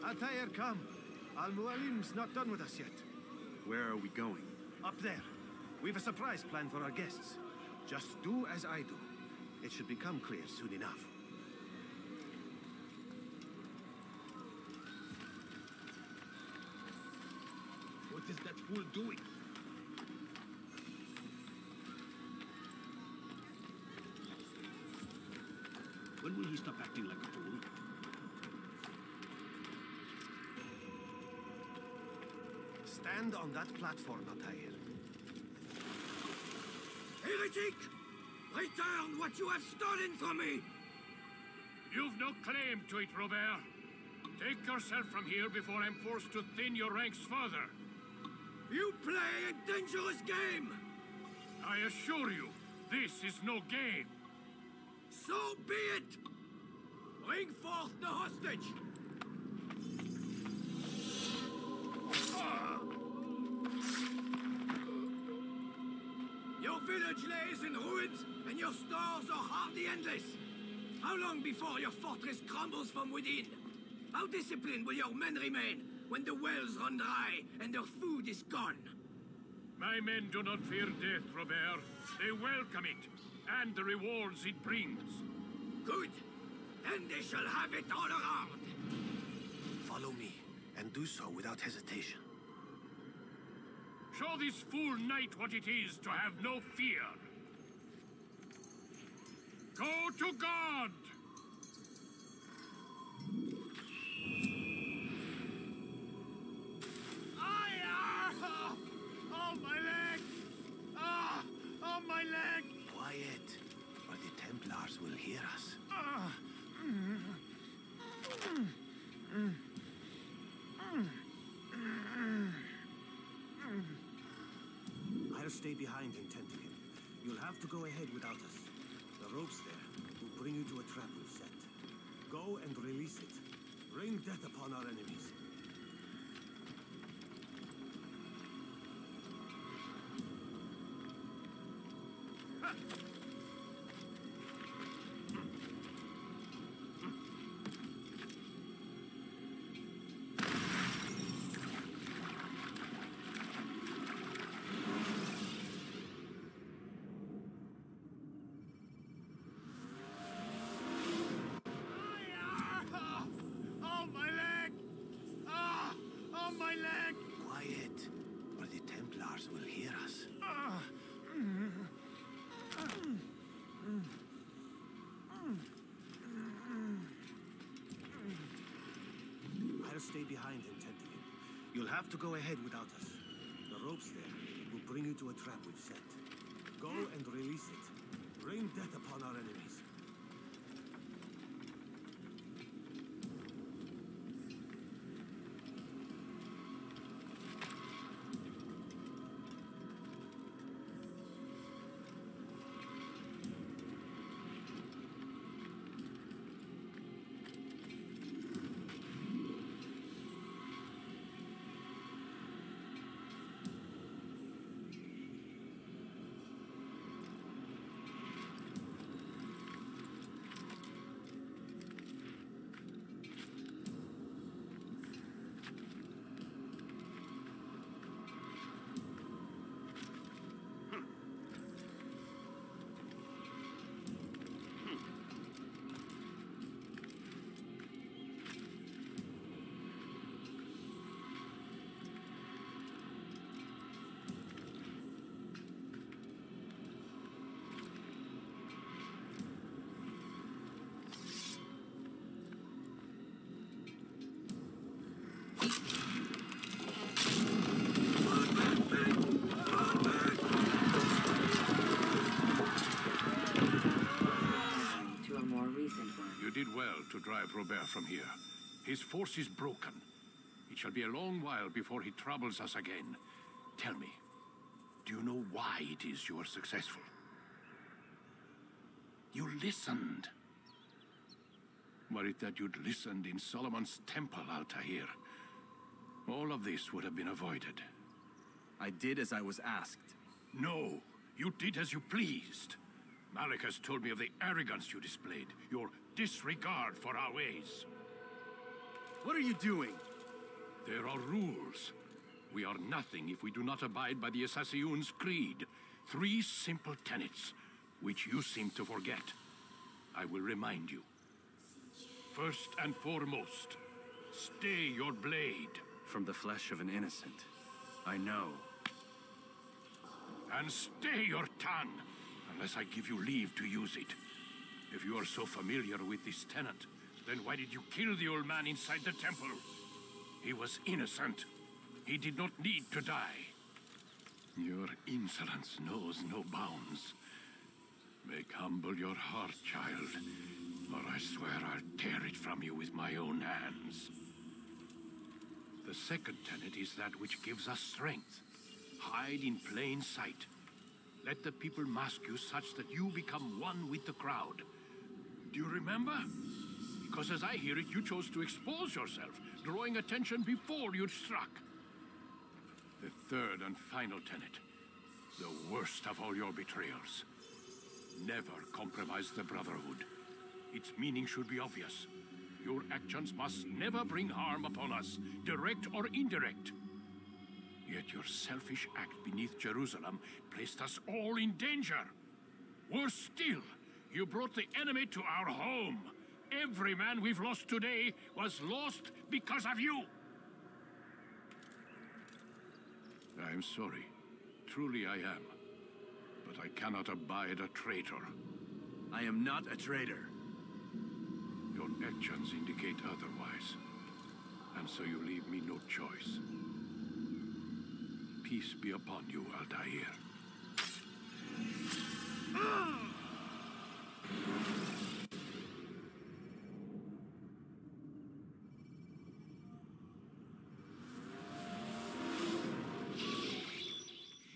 Altair, come. Al-Mualim's not done with us yet. Where are we going? Up there. We've a surprise plan for our guests. Just do as I do. It should become clear soon enough. What is that fool doing? When will he stop acting like a fool? Stand on that platform, Altair. Heretic! Return what you have stolen from me! You've no claim to it, Robert. Take yourself from here before I'm forced to thin your ranks further. You play a dangerous game! I assure you, this is no game. So be it! Bring forth the hostage! Your village lays in ruins, and your stores are hardly endless. How long before your fortress crumbles from within? How disciplined will your men remain when the wells run dry and their food is gone? My men do not fear death, Robert. They welcome it, and the rewards it brings. Good. Then they shall have it all around. Follow me, and do so without hesitation. Show this fool knight what it is to have no fear. Go to God! Oh, my leg! Oh, my leg! Quiet, or the Templars will hear us. I'll stay behind and tend to him. You'll have to go ahead without us. The ropes there will bring you to a trap we've set. Go and release it. Rain death upon our enemies. Quiet, or the Templars will hear us. I'll stay behind and tend to him. You'll have to go ahead without us. The ropes there will bring you to a trap we've set. Go and release it. Rain death upon our enemies. You did well to drive Robert from here. His force is broken. It shall be a long while before he troubles us again. Tell me, do you know why it is you are successful? You listened. Were it that you'd listened in Solomon's temple, Altair, all of this would have been avoided. I did as I was asked. No, you did as you pleased. Malik has told me of the arrogance you displayed, your disregard for our ways. What are you doing? There are rules. We are nothing if we do not abide by the Assassin's creed. 3 simple tenets, which you seem to forget. I will remind you. First and foremost, stay your blade. From the flesh of an innocent. I know. And stay your tongue, unless I give you leave to use it. If you are so familiar with this tenet, then why did you kill the old man inside the temple? He was innocent. He did not need to die. Your insolence knows no bounds. Make humble your heart, child, or I swear I'll tear it from you with my own hands. The second tenet is that which gives us strength. Hide in plain sight. Let the people mask you such that you become one with the crowd. Do you remember? Because as I hear it, you chose to expose yourself, drawing attention before you'd struck. The third and final tenet, the worst of all your betrayals. Never compromise the Brotherhood. Its meaning should be obvious. Your actions must never bring harm upon us, direct or indirect. Yet your selfish act beneath Jerusalem placed us all in danger. Worse still, you brought the enemy to our home. Every man we've lost today was lost because of you. I am sorry. Truly I am. But I cannot abide a traitor. I am not a traitor. Your actions indicate otherwise. And so you leave me no choice. Peace be upon you, Altair.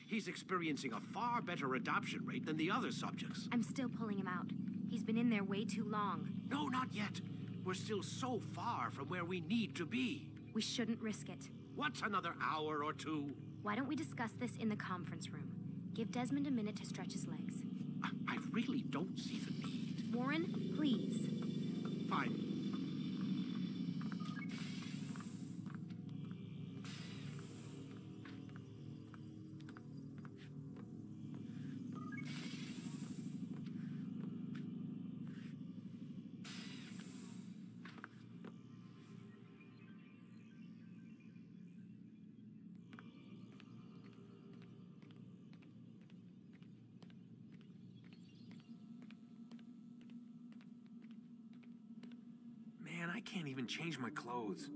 He's experiencing a far better adoption rate than the other subjects. I'm still pulling him out. He's been in there way too long. No, not yet. We're still so far from where we need to be. We shouldn't risk it. What's another hour or two? Why don't we discuss this in the conference room? Give Desmond a minute to stretch his legs. I really don't see the need. Warren, please. Fine. Man, I can't even change my clothes. I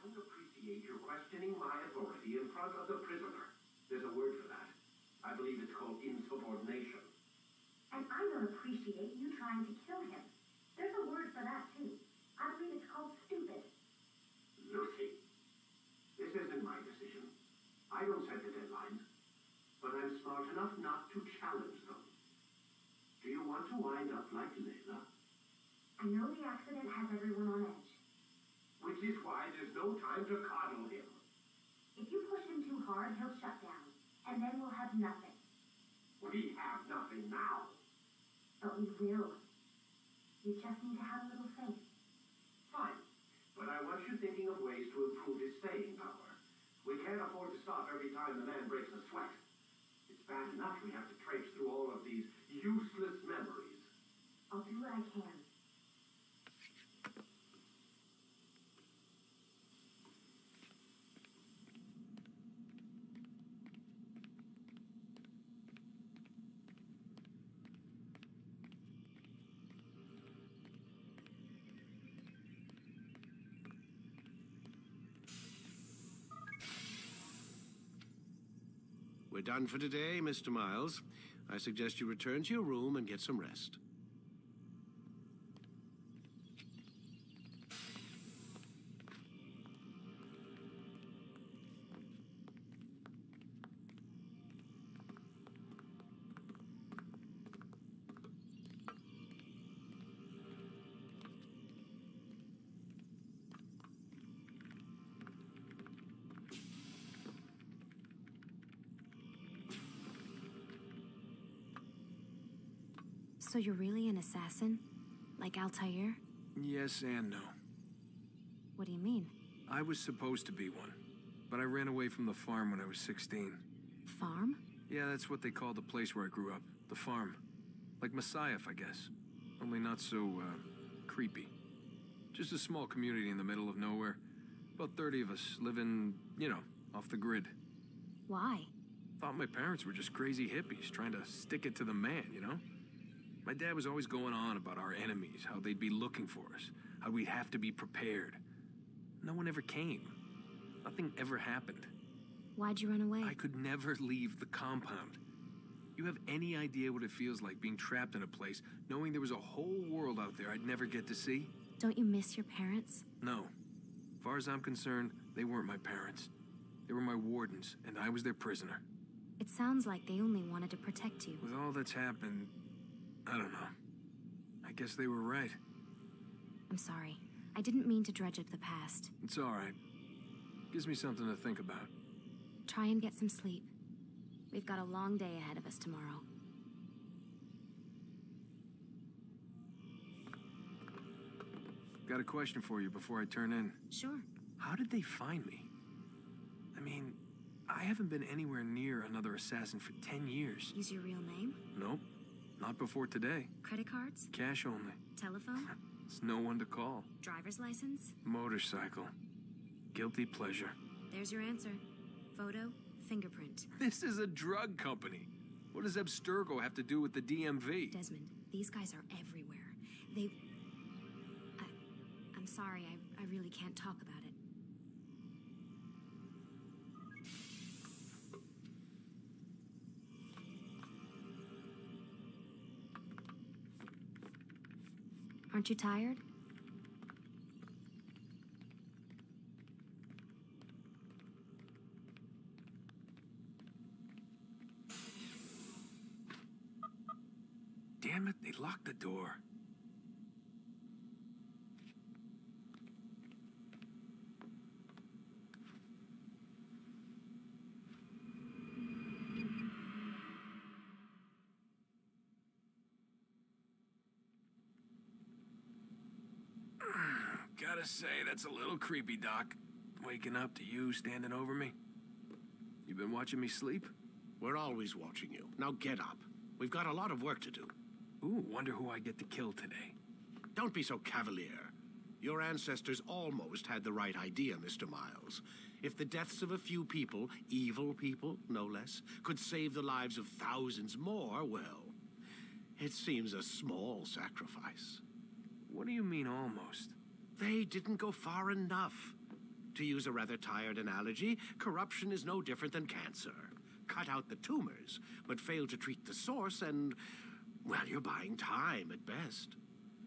don't appreciate your questioning my authority in front of the prisoner. There's a word for that. I believe it's called insubordination. And I don't appreciate you trying to kill him. There's a word for that, too. I believe it's called stupid. Lucy, this isn't my decision. I don't set the deadlines. But I'm smart enough not to challenge them. Do you want to wind up like Layla? I know the accident has everyone on edge. Which is why there's no time to coddle him. If you push him too hard, he'll shut down. And then we'll have nothing. We have nothing now. But we will. You just need to have a little faith. Fine. But I want you thinking of ways to improve his staying power. We can't afford to stop every time the man breaks a sweat. It's bad enough we have to traipse through all of these useless memories. I'll do what I can. We're done for today, Mr. Miles. I suggest you return to your room and get some rest. So you're really an assassin? Like Altair? Yes and no. What do you mean? I was supposed to be one, but I ran away from the farm when I was 16. Farm? Yeah, that's what they called the place where I grew up. The farm. Like Messiah, I guess. Only not so, creepy. Just a small community in the middle of nowhere. About 30 of us living, you know, off the grid. Why? Thought my parents were just crazy hippies trying to stick it to the man, you know? My dad was always going on about our enemies, how they'd be looking for us, how we'd have to be prepared. No one ever came. Nothing ever happened. Why'd you run away? I could never leave the compound. You have any idea what it feels like being trapped in a place, knowing there was a whole world out there I'd never get to see? Don't you miss your parents? No. As far as I'm concerned, they weren't my parents. They were my wardens, and I was their prisoner. It sounds like they only wanted to protect you. With all that's happened, I don't know. I guess they were right. I'm sorry. I didn't mean to dredge up the past. It's all right. Gives me something to think about. Try and get some sleep. We've got a long day ahead of us tomorrow. Got a question for you before I turn in. Sure. How did they find me? I mean, I haven't been anywhere near another assassin for 10 years. Use your real name? Nope. Not before today. Credit cards? Cash only. Telephone? There's no one to call. Driver's license? Motorcycle. Guilty pleasure. There's your answer. Photo, fingerprint. This is a drug company. What does Abstergo have to do with the DMV? Desmond, these guys are everywhere. I'm sorry, I really can't talk about it. Aren't you tired? Damn it, they locked the door. Gotta say, that's a little creepy, Doc. Waking up to you standing over me. You been watching me sleep? We're always watching you. Now get up. We've got a lot of work to do. Ooh, wonder who I get to kill today. Don't be so cavalier. Your ancestors almost had the right idea, Mr. Miles. If the deaths of a few people, evil people, no less, could save the lives of thousands more, well, it seems a small sacrifice. What do you mean, almost? They didn't go far enough. To use a rather tired analogy, corruption is no different than cancer. Cut out the tumors, but fail to treat the source and, well, you're buying time at best.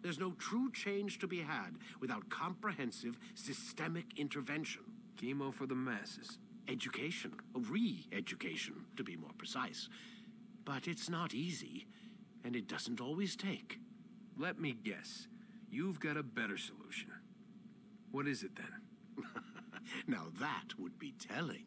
There's no true change to be had without comprehensive, systemic intervention. Chemo for the masses. Education, re-education, to be more precise. But it's not easy, and it doesn't always take. Let me guess. You've got a better solution. What is it then? Now that would be telling.